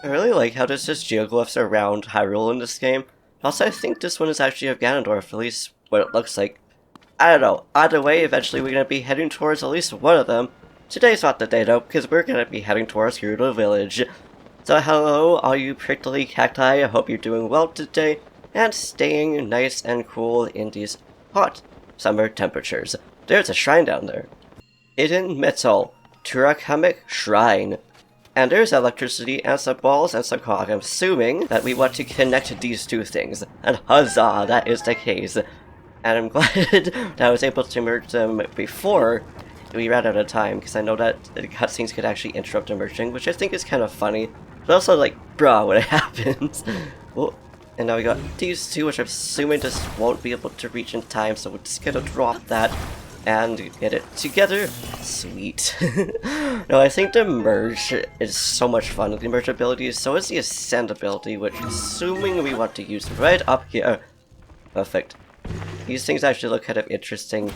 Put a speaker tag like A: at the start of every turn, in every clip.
A: I really like how there's just geoglyphs around Hyrule in this game. Also, I think this one is actually of Ganondorf, at least what it looks like. I don't know. Either way, eventually we're going to be heading towards at least one of them. Today's not the day though, because we're going to be heading towards Gerudo Village. So hello, all you prickly cacti, I hope you're doing well today, and staying nice and cool in these hot summer temperatures. There's a shrine down there. Hidden Metal, Turakamic Shrine. And there's electricity and some balls and some cog. I'm assuming that we want to connect these two things. And huzzah, that is the case. And I'm glad that I was able to merge them before we ran out of time, because I know that the cutscenes could actually interrupt the merging, which I think is kind of funny. But also like, bruh, when it happens. Oh, and now we got these two, which I'm assuming just won't be able to reach in time, so we're just gonna drop that and get it together. Sweet. No, I think the merge is so much fun. The merge ability, so is the ascend ability, which assuming we want to use right up here. Perfect. These things actually look kind of interesting,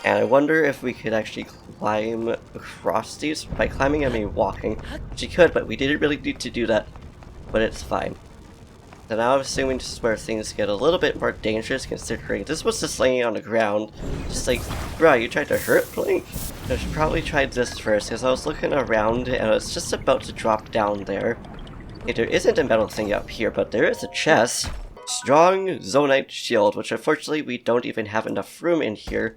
A: and I wonder if we could actually climb across these. By climbing, I mean walking. Which you could, but we didn't really need to do that. But it's fine. So now I'm assuming this is where things get a little bit more dangerous, considering this was just laying on the ground. Just like, bro, you tried to hurt Blink? I should probably try this first, because I was looking around and I was just about to drop down there. Okay, there isn't a metal thing up here, but there is a chest. Strong Zonite Shield, which unfortunately we don't even have enough room in here.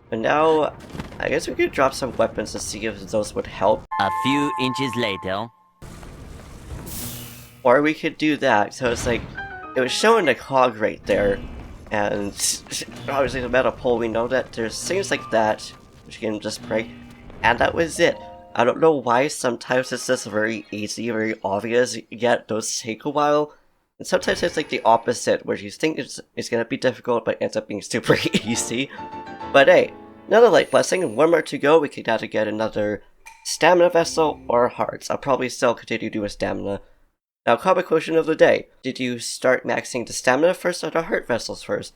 A: But now, I guess we could drop some weapons to see if those would help.
B: A few inches later.
A: Or we could do that, so it's like, it was showing the cog right there, and obviously the metal pole, we know that there's things like that, which you can just break, and that was it. I don't know why sometimes it's just very easy, very obvious, yet those take a while, and sometimes it's like the opposite, where you think it's gonna be difficult, but ends up being super easy. But hey, another light blessing, one more to go, we could either get another stamina vessel or hearts. I'll probably still continue doing stamina. Now, comic question of the day. Did you start maxing the stamina first or the heart vessels first?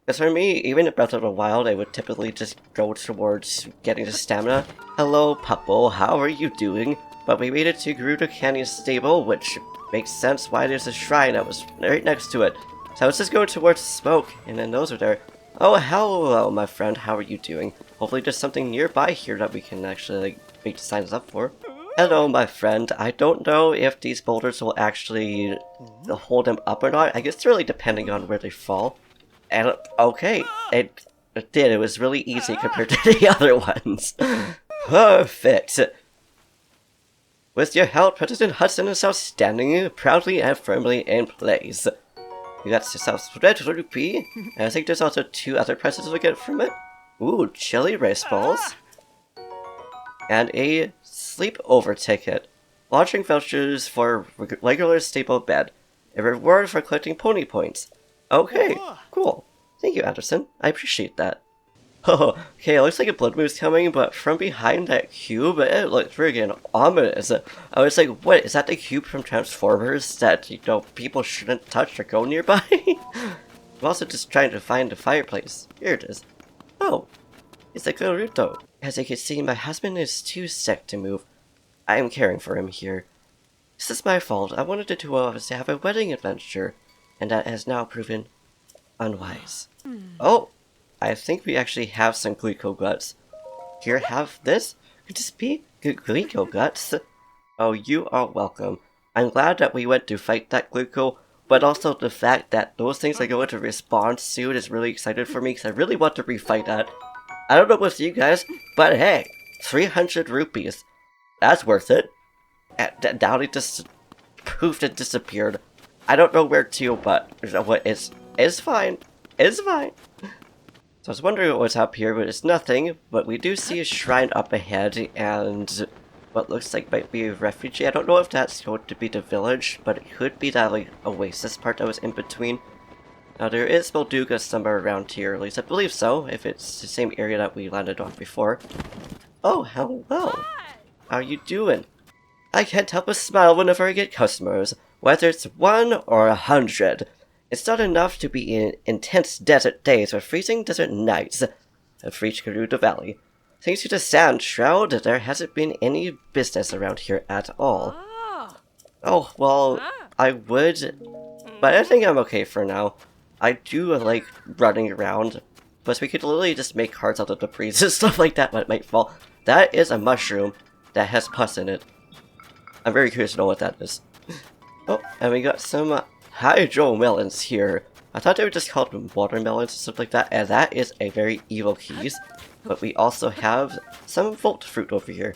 A: Because for me, even in Breath of the Wild, I would typically just go towards getting the stamina. Hello, Puppo, how are you doing? But we made it to Gerudo Canyon Stable, which makes sense why there's a shrine that was right next to it. So I was just going towards smoke, and then those are there. Oh, hello, my friend, how are you doing? Hopefully there's something nearby here that we can actually like make signs up for. Hello, my friend. I don't know if these boulders will actually hold them up or not. I guess it's really depending on where they fall. And, okay, it did. It was really easy compared to the other ones. Perfect. With your help, President Hudson is now standing proudly and firmly in place. You got yourself red rupee, and I think there's also 2 other prizes to get from it. Ooh, chili rice balls. And a sleepover ticket. Launching vouchers for regular staple bed. A reward for collecting pony points. Okay, cool. Thank you, Anderson. I appreciate that. Oh, okay, it looks like a blood moon's coming, but from behind that cube, it looks friggin' ominous. I was like, what, is that the cube from Transformers that, you know, people shouldn't touch or go nearby? I'm also just trying to find the fireplace. Here it is. Oh, it's a Gerudo. As you can see, my husband is too sick to move. I am caring for him here. This is my fault. I wanted the 2 of us to have a wedding adventure, and that has now proven unwise. Oh, I think we actually have some Glico Guts. Here, have this. Could this be Glico Guts? Oh, you are welcome. I'm glad that we went to fight that Glico, but also the fact that those things are going to respawn soon is really excited for me, because I really want to refight that. I don't know with you guys, but hey, 300 rupees. That's worth it. Down it just poofed and disappeared. I don't know where to, but what is fine. It's fine. So I was wondering what was up here, but it's nothing. But we do see a shrine up ahead, and what looks like might be a refugee. I don't know if that's going to be the village, but it could be that like oasis part that was in between. Now there is Molduga somewhere around here, at least I believe so, if it's the same area that we landed on before. Oh, hello! How you doing? I can't help but smile whenever I get customers, whether it's 1 or 100. It's not enough to be in intense desert days or freezing desert nights. I've reached Gerudo Valley. Thanks to the sand shroud, there hasn't been any business around here at all. Oh, well, I would, but I think I'm okay for now. I do like running around, but we could literally just make cards out of debris and stuff like that that might fall. That is a mushroom that has pus in it. I'm very curious to know what that is. Oh, and we got some hydro melons here. I thought they were just called watermelons and stuff like that, and that is a very evil keys. But we also have some volt fruit over here.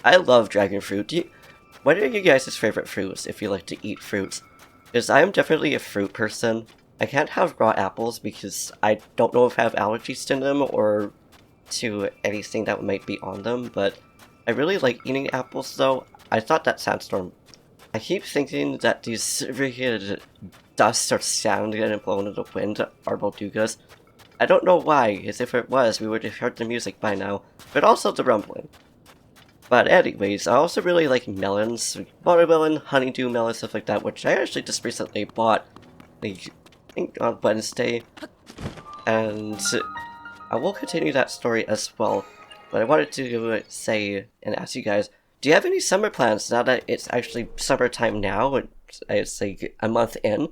A: I love dragon fruit. What are you guys' favorite fruits if you like to eat fruits? Because I am definitely a fruit person. I can't have raw apples because I don't know if I have allergies to them or to anything that might be on them, but I really like eating apples though. I thought that sandstorm. I keep thinking that these freaking dust or sand getting blown in the wind are Moldugas. I don't know why, as if it was, we would have heard the music by now, but also the rumbling. But anyways, I also really like melons, watermelon, honeydew melon, stuff like that, which I actually just recently bought, like, I think on Wednesday, and I will continue that story as well. But I wanted to say and ask you guys, do you have any summer plans now that it's actually summertime now, and it's like a month in?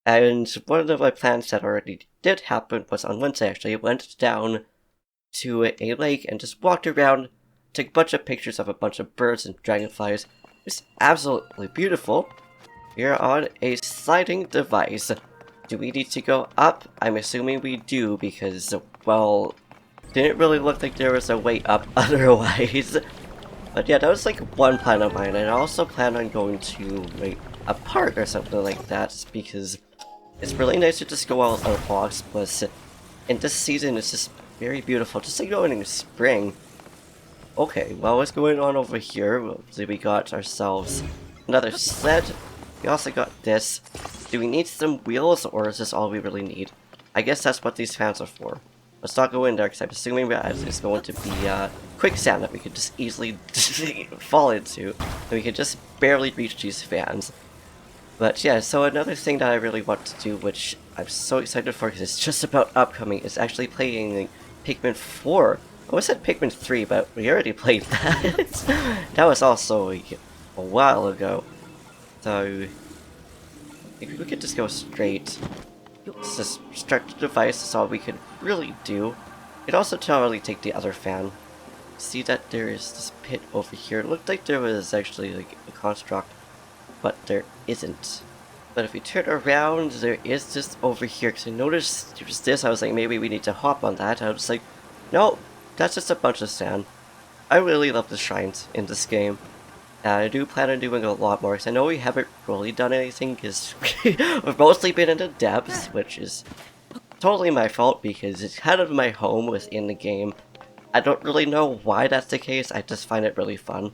A: And one of my plans that already did happen was on Wednesday actually. I went down to a lake and just walked around, took a bunch of pictures of a bunch of birds and dragonflies. It's absolutely beautiful. We're on a sliding device. Do we need to go up? I'm assuming we do because, well, didn't really look like there was a way up otherwise. But yeah, that was like one plan of mine, and I also plan on going to like a park or something like that because it's really nice to just go out on walks. Plus, in this season, it's just very beautiful, just like going in spring. Okay, well, what's going on over here? Well, we got ourselves another sled. We also got this. Do we need some wheels, or is this all we really need? I guess that's what these fans are for. Let's not go in there, because I'm assuming that it's going to be quicksand that we could just easily fall into. And we could just barely reach these fans. But yeah, so another thing that I really want to do, which I'm so excited for because it's just about upcoming, is actually playing Pikmin 4. I almost said Pikmin 3, but we already played that. That was also a while ago. So, if we could just go straight. Let's just start the device, that's all we could really do. You could also totally take the other fan. See that there is this pit over here. It looked like there was actually like a construct, but there isn't. But if we turn around, there is this over here, because I noticed there was this, I was like, maybe we need to hop on that. I was like, no, that's just a bunch of sand. I really love the shrines in this game. And I do plan on doing a lot more, because I know we haven't really done anything, because we've mostly been in the depths, which is totally my fault, because it's kind of my home within the game. I don't really know why that's the case, I just find it really fun.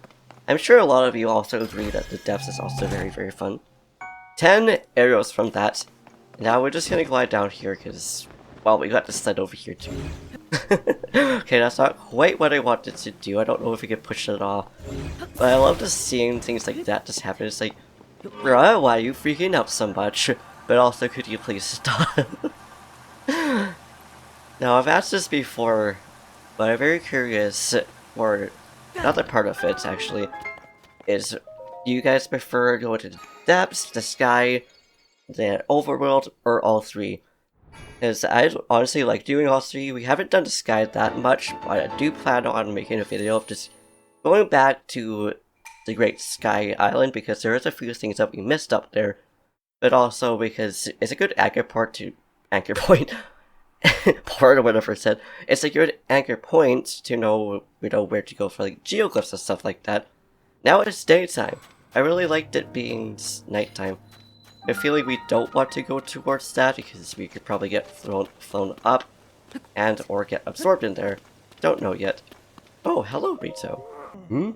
A: I'm sure a lot of you also agree that the depths is also very, very fun. 10 arrows from that. Now we're just gonna glide down here, because, well, we got the sled over here too. Okay, that's not quite what I wanted to do. I don't know if we could push it off. But I love just seeing things like that just happen. It's like, bruh, why are you freaking out so much? But also, could you please stop? Now, I've asked this before, but I'm very curious, or another part of it, actually, is do you guys prefer going to the depths, the sky, the overworld, or all three? Because I honestly like doing all three. We haven't done the sky that much, but I do plan on making a video of just going back to the Great Sky Island, because there is a few things that we missed up there, but also because it's a good anchor point, port or whatever it said. It's a good anchor point to know, where to go for like geoglyphs and stuff like that. Now it's daytime. I really liked it being nighttime. I feel like we don't want to go towards that because we could probably get flown up and or get absorbed in there. Don't know yet. Oh, hello, Rito. Hmm?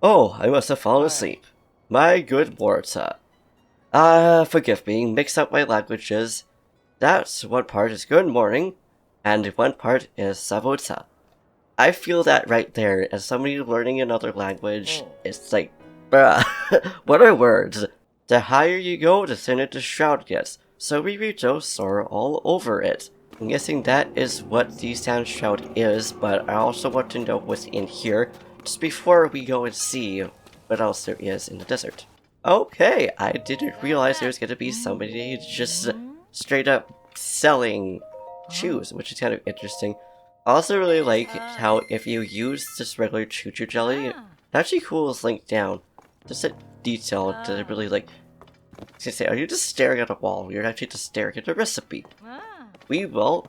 A: Oh, I must have fallen asleep. My good Warta. Forgive me, mix up my languages. That's one part is good morning, and one part is savota. I feel that right there, as somebody learning another language, it's like, bruh, what are words? The higher you go, the thinner the shroud gets, so we Rito soar all over it. I'm guessing that is what the sand shroud is, but I also want to know what's in here, just before we go and see what else there is in the desert. Okay, I didn't realize there was gonna be somebody just straight up selling shoes, which is kind of interesting. I also really like how if you use just regular choo-choo jelly, it actually cools Link down. Just a detail that I really like. I was gonna say, are you just staring at a wall? You're actually just staring at a recipe. We will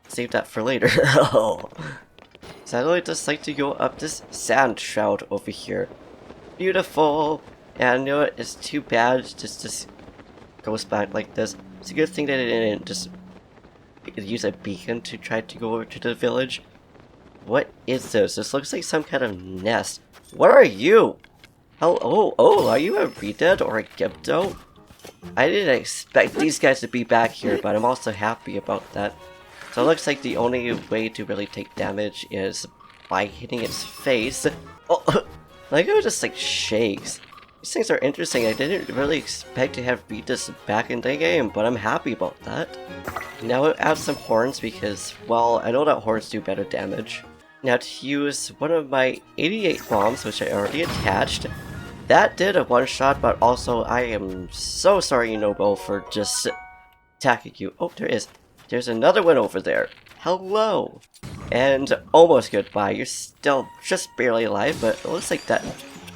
A: save that for later. So I really just like to go up this sand shroud over here. Beautiful! And you know what, it's too bad just this goes back like this. It's a good thing that it didn't just use a beacon to try to go over to the village. What is this? This looks like some kind of nest. What are you? Oh, are you a Redead or a Gerudo? I didn't expect these guys to be back here, but I'm also happy about that. So it looks like the only way to really take damage is by hitting its face. Oh, like it just like shakes. These things are interesting. I didn't really expect to have Redeads back in the game, but I'm happy about that. Now I'll add some horns because, well, I know that horns do better damage. Now to use one of my 88 bombs, which I already attached. That did a one-shot, but also I am so sorry, Nobo, for just attacking you. Oh, there's another one over there. Hello! And almost goodbye. You're still just barely alive, but it looks like that...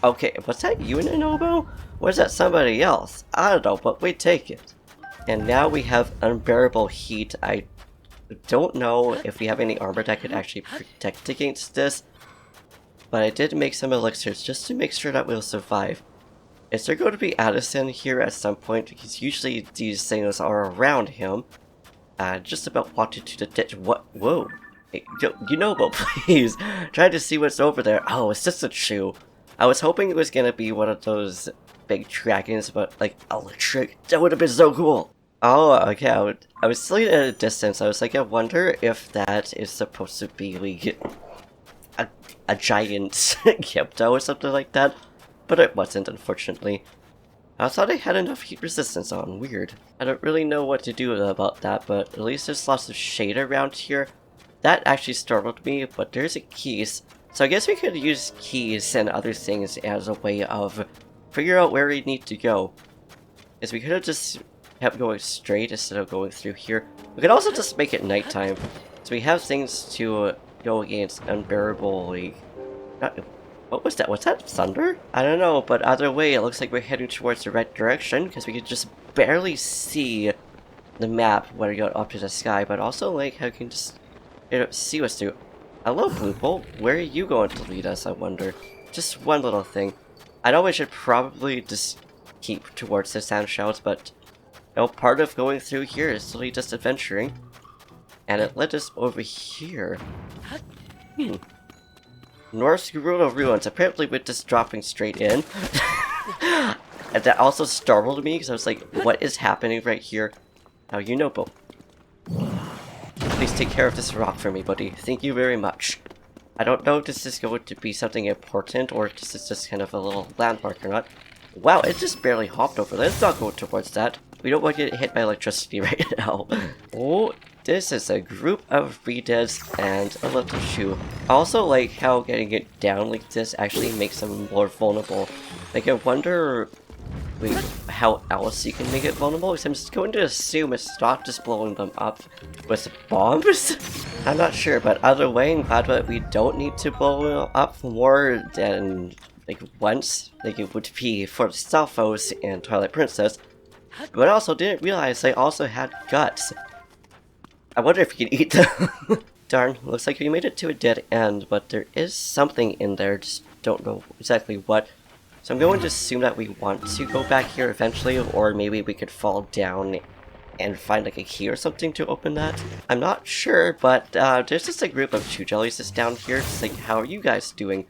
A: Okay, was that you, Nobo? Or is that somebody else? I don't know, but we take it. And now we have unbearable heat. I don't know if we have any armor that could actually protect against this. But I did make some elixirs just to make sure that we'll survive. Is there going to be Addison here at some point? Because usually these things are around him. Just about wanted to the ditch. What? Whoa. Hey, you know, but please. Trying to see what's over there. Oh, it's just a shoe. I was hoping it was going to be one of those big dragons, but like electric. That would have been so cool. Oh, okay. I was still at a distance. I was like, I wonder if that is supposed to be like a giant Gerudo or something like that, but it wasn't, unfortunately. I thought I had enough heat resistance on. Weird. I don't really know what to do about that, but at least there's lots of shade around here. That actually startled me, but there's a keys. So I guess we could use keys and other things as a way of figure out where we need to go. Is we could have just kept going straight instead of going through here. We could also just make it nighttime. So we have things to go against unbearable, like... What was that? Was that thunder? I don't know, but either way, it looks like we're heading towards the right direction, because we could just barely see the map when we go up to the sky, but also like how you can just see what's through. Hello, Blue Bolt. Where are you going to lead us, I wonder? Just one little thing. I know we should probably just keep towards the sand shells, but you know, part of going through here is literally just adventuring. And it led us over here. North Gerudo Ruins. Apparently we're just dropping straight in. And that also startled me because I was like, what is happening right here? Now you know, Bo. Please take care of this rock for me, buddy. Thank you very much. I don't know if this is going to be something important or if this is just kind of a little landmark or not. Wow, it just barely hopped over. Let's not go towards that. We don't want to get hit by electricity right now. Oh, this is a group of Redeads and a little shoe. I also like how getting it down like this actually makes them more vulnerable. Like, I wonder how else you can make it vulnerable, because I'm just going to assume it's not just blowing them up with bombs? I'm not sure, but either way, I'm glad that we don't need to blow them up more than like once, like it would be for Stalfos and Twilight Princess. But I also didn't realize they also had guts. I wonder if you can eat them. Darn, looks like we made it to a dead end, but there is something in there, just don't know exactly what. So I'm going to assume that we want to go back here eventually, or maybe we could fall down and find like a key or something to open that. I'm not sure, but there's just a group of Chew Jellies just down here. Just like, how are you guys doing?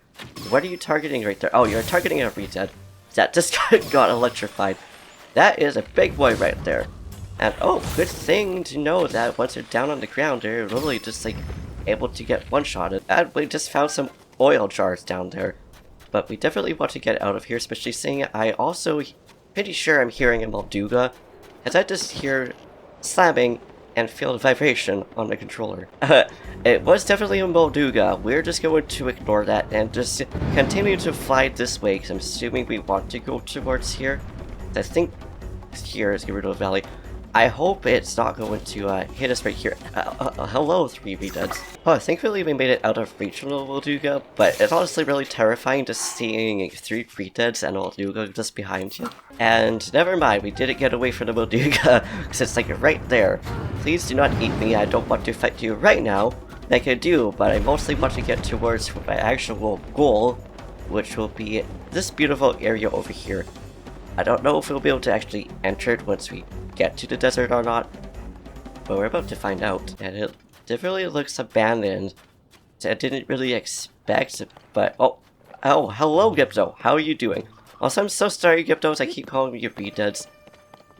A: What are you targeting right there? Oh, you're targeting a Redead. That just got electrified. That is a big boy right there. And oh, good thing to know that once they're down on the ground, they're literally just like able to get one-shotted. And we just found some oil jars down there. But we definitely want to get out of here, especially seeing I also pretty sure I'm hearing a Molduga, as I just hear slamming and feel the vibration on the controller. It was definitely a Molduga. We're just going to ignore that and just continue to fly this way, because I'm assuming we want to go towards here. I think here is Gerudo Valley. I hope it's not going to hit us right here. Hello, 3 Redeads. Oh, thankfully we made it out of regional Molduga, but it's honestly really terrifying just seeing 3 Redeads and Molduga just behind you. And never mind, we didn't get away from the Molduga, because it's like right there. Please do not eat me, I don't want to fight you right now. I could do, but I mostly want to get towards my actual goal, which will be this beautiful area over here. I don't know if we'll be able to actually enter it once we get to the desert or not, but we're about to find out. And it definitely looks abandoned, so I didn't really expect it, but oh, hello Gypto, how are you doing? Also, I'm so sorry Gyptos, I keep calling you Redeads.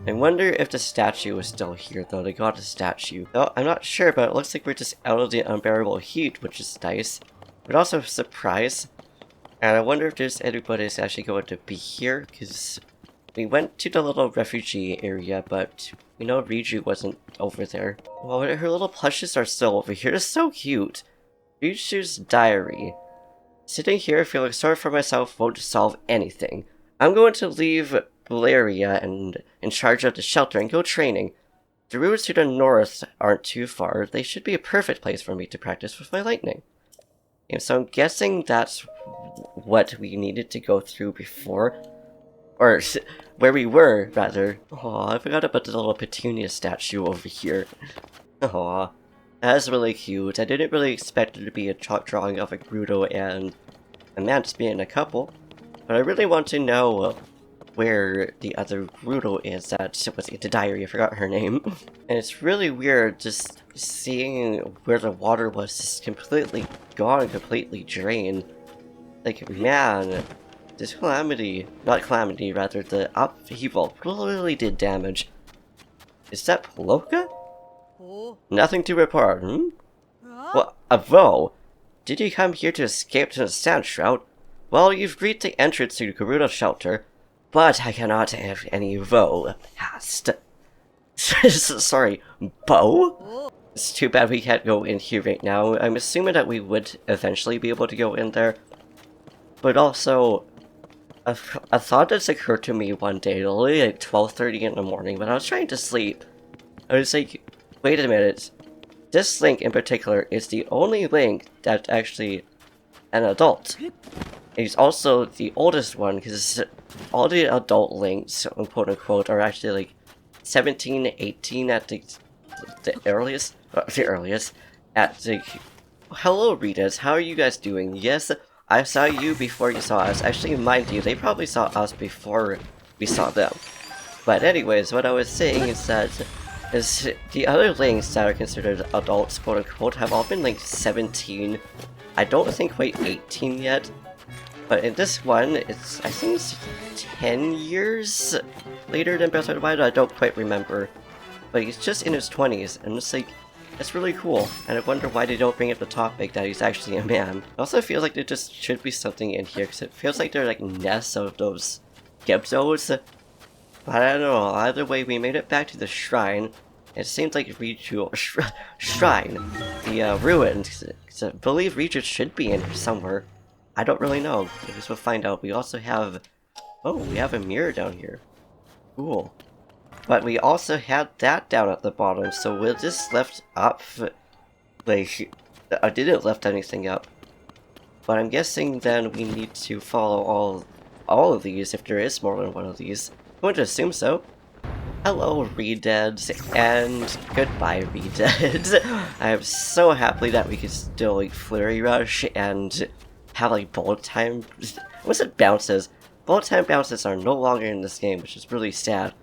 A: I wonder if the statue is still here though, they got a statue. No, I'm not sure, but it looks like we're just out of the unbearable heat, which is nice. But also a surprise, and I wonder if there's anybody that's actually going to be here, because we went to the little refugee area, but we know Riju wasn't over there. Well, her little plushes are still over here. It's so cute. Riju's diary. Sitting here feeling sorry for myself won't solve anything. I'm going to leave Valeria and in charge of the shelter and go training. The routes to the north aren't too far. They should be a perfect place for me to practice with my lightning. And so I'm guessing that's what we needed to go through before. Or where we were, rather. Aw, I forgot about the little Petunia statue over here. Aw, that's really cute. I didn't really expect there to be a chalk drawing of a Gerudo and a man just being a couple. But I really want to know where the other Gerudo is that was in the diary. I forgot her name. And it's really weird just seeing where the water was just completely gone, completely drained. Like, man, this calamity, rather, the upheaval really did damage. Is that Poloka?
C: Oh.
A: Nothing to report, Well, Avo, did you come here to escape to the sand shroud? Well, you've reached the entrance to the Gerudo shelter, but I cannot have any Vo past. Sorry, Bo? It's too bad we can't go in here right now. I'm assuming that we would eventually be able to go in there. But also, a thought just occurred to me one day, literally like 12:30 in the morning, when I was trying to sleep. I was like, wait a minute. This link in particular is the only link that's actually an adult. He's also the oldest one, because all the adult links, quote unquote, are actually like 17, 18 at the earliest. At the... Hello, Ritas, how are you guys doing? Yes, I saw you before you saw us. Actually, mind you, they probably saw us before we saw them. But anyways, what I was saying is that the other links that are considered adults, quote unquote, have all been like 17. I don't think quite 18 yet. But in this one, I think it's 10 years later than Breath of the Wild. I don't quite remember. But he's just in his 20s, and it's like, it's really cool, and I wonder why they don't bring up the topic that he's actually a man. It also feels like there just should be something in here, because it feels like they're like nests of those Gyptos. But I don't know, either way, we made it back to the shrine. It seems like Riju... shrine. The ruins. I believe Riju should be in here somewhere. I don't really know. I guess we'll find out. We also have... Oh, we have a mirror down here. Cool. But we also had that down at the bottom, so we'll just left up, like, I didn't left anything up. But I'm guessing then we need to follow all of these if there is more than one of these. I'm going to assume so. Hello, Redeads, and goodbye, Redeads. I am so happy that we can still, like, Flurry Rush and have, like, bullet time. What's it, bounces? Bullet time bounces are no longer in this game, which is really sad.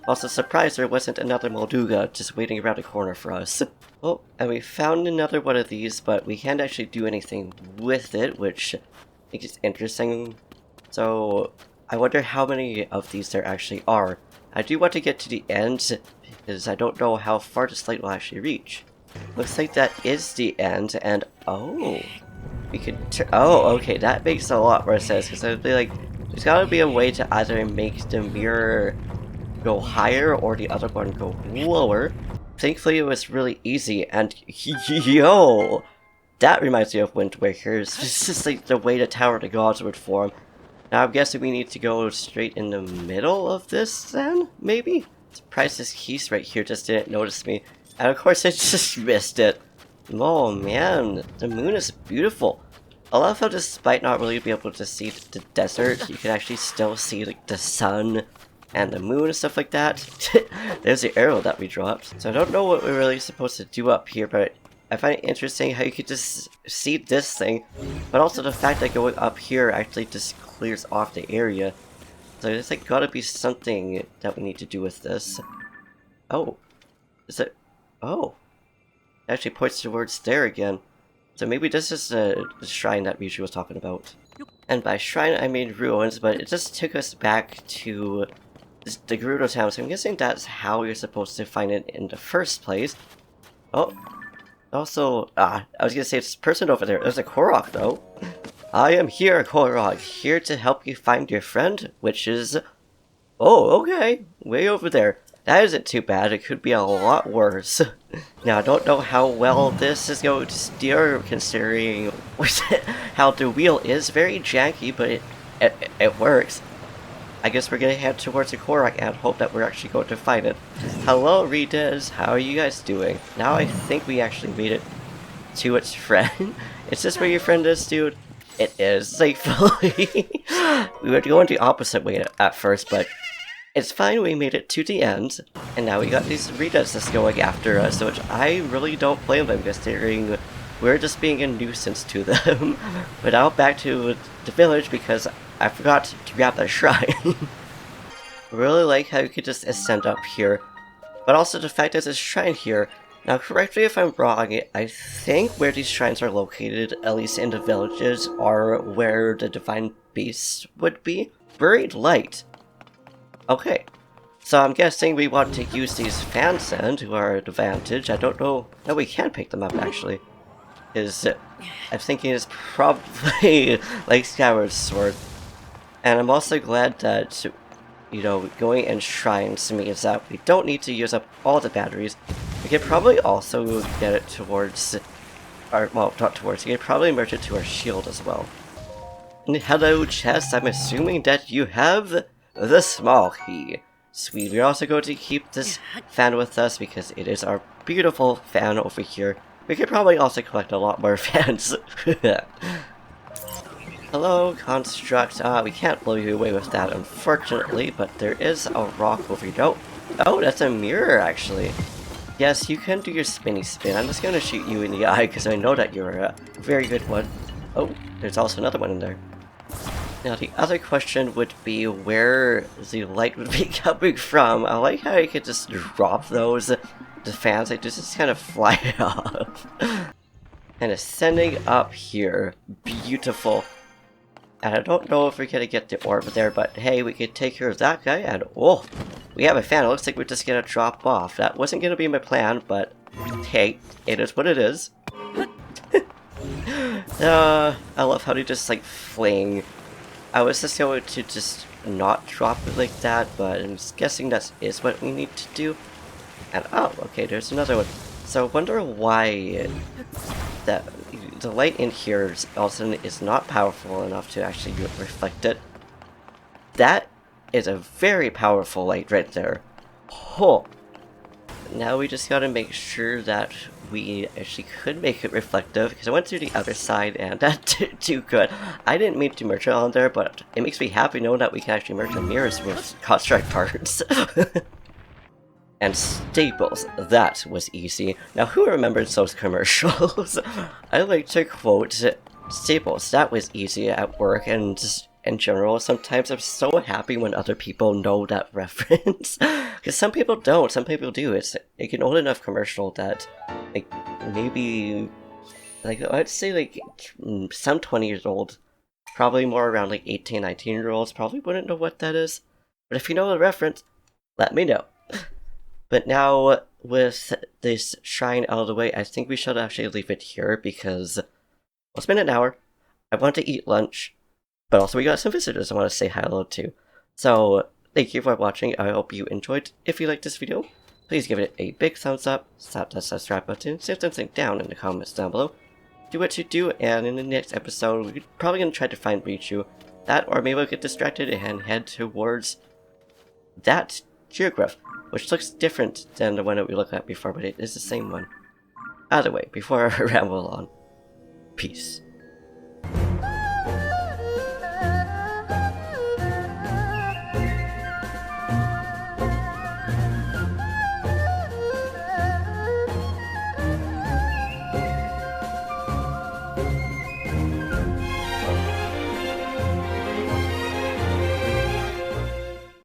A: Also surprised there wasn't another Molduga just waiting around the corner for us. Oh, and we found another one of these, but we can't actually do anything with it, which I think is interesting. So, I wonder how many of these there actually are. I do want to get to the end, because I don't know how far this light will actually reach. Looks like that is the end, and oh, we could oh, okay, that makes a lot more sense, because I'd be like, there's gotta be a way to either make the mirror go higher or the other one go lower. Thankfully it was really easy, and yo! That reminds me of Wind Waker. It's just like the way the Tower of the Gods would form. Now I'm guessing we need to go straight in the middle of this then, maybe? Surprised this keys right here just didn't notice me. And of course I just missed it. Oh man, the moon is beautiful. I love how despite not really being able to see the desert, you can actually still see like the sun and the moon and stuff like that. There's the arrow that we dropped. So I don't know what we're really supposed to do up here, but I find it interesting how you could just see this thing, but also the fact that going up here actually just clears off the area. So there's like gotta be something that we need to do with this. Oh. Is it? Oh. It actually points towards there again. So maybe this is the shrine that Ryuji was talking about. And by shrine I mean ruins, but it just took us back to the Gerudo Town, so I'm guessing that's how you're supposed to find it in the first place. Oh. Also, I was gonna say it's a person over there. There's a Korok though. I am here, Korok, here to help you find your friend, which is... Oh, okay. Way over there. That isn't too bad. It could be a lot worse. Now, I don't know how well this is going to steer, considering how the wheel is very janky, but it works. I guess we're gonna head towards the Korok and hope that we're actually going to find it. Hello, Redez. How are you guys doing? Now I think we actually made it to its friend. Is this where your friend is, dude? It is, thankfully. We were going the opposite way at first, but it's fine. We made it to the end, and now we got these Redez that's going after us, which I really don't blame them, considering we're just being a nuisance to them. But now back to the village because I forgot to grab that shrine. I really like how you could just ascend up here, but also the fact that there's a shrine here. Now correct me if I'm wrong, I think where these shrines are located, at least in the villages, are where the divine beasts would be. Buried light. Okay, so I'm guessing we want to use these fans then to our advantage. I don't know. No, we can pick them up actually. I'm thinking it's probably like Skyward Sword. And I'm also glad that, you know, going in shrines means that we don't need to use up all the batteries. We could probably also get it towards our, well, not towards, you could probably merge it to our shield as well. And hello, Chess, I'm assuming that you have the small key. Sweet, we're also going to keep this fan with us because it is our beautiful fan over here. We could probably also collect a lot more fans. Hello, Construct. We can't blow you away with that, unfortunately, but there is a rock over here. Oh, that's a mirror, actually. Yes, you can do your spinny spin. I'm just gonna shoot you in the eye because I know that you're a very good one. Oh, there's also another one in there. Now, the other question would be where the light would be coming from. I like how you could just drop those, the fans, like just kind of fly off. And ascending up here, beautiful. And I don't know if we're gonna get the orb there, but hey, we could take care of that guy, and oh, we have a fan. It looks like we're just gonna drop off. That wasn't gonna be my plan, but hey, it is what it is. I love how they just like fling. I was just going to just not drop it like that, but I'm just guessing that is what we need to do. And oh, okay, there's another one. So I wonder why that the light in here also is not powerful enough to actually reflect it. That is a very powerful light right there. Oh. Now we just gotta make sure that we actually could make it reflective, because I went through the other side and that didn't do good. I didn't mean to merge it on there, but it makes me happy knowing that we can actually merge the mirrors with construct parts. And staples, that was easy. Now who remembers those commercials? I like to quote staples, that was easy at work, and just in general, sometimes I'm so happy when other people know that reference. Because some people don't, some people do. It's like an old enough commercial that, like, maybe, like, I'd say, like, some 20 years old, probably more around, like, 18, 19-year-olds probably wouldn't know what that is. But if you know the reference, let me know. But now, with this shrine out of the way, I think we should actually leave it here, because, well, it's been an hour. I want to eat lunch. But also we got some visitors I want to say hello to. So, thank you for watching. I hope you enjoyed. If you liked this video, please give it a big thumbs up, slap that subscribe button, say something down in the comments down below. Do what you do, and in the next episode, we're probably going to try to find Richu. That, or maybe we'll get distracted and head towards that geograph, which looks different than the one that we looked at before, but it is the same one. Either way, before I ramble on, peace.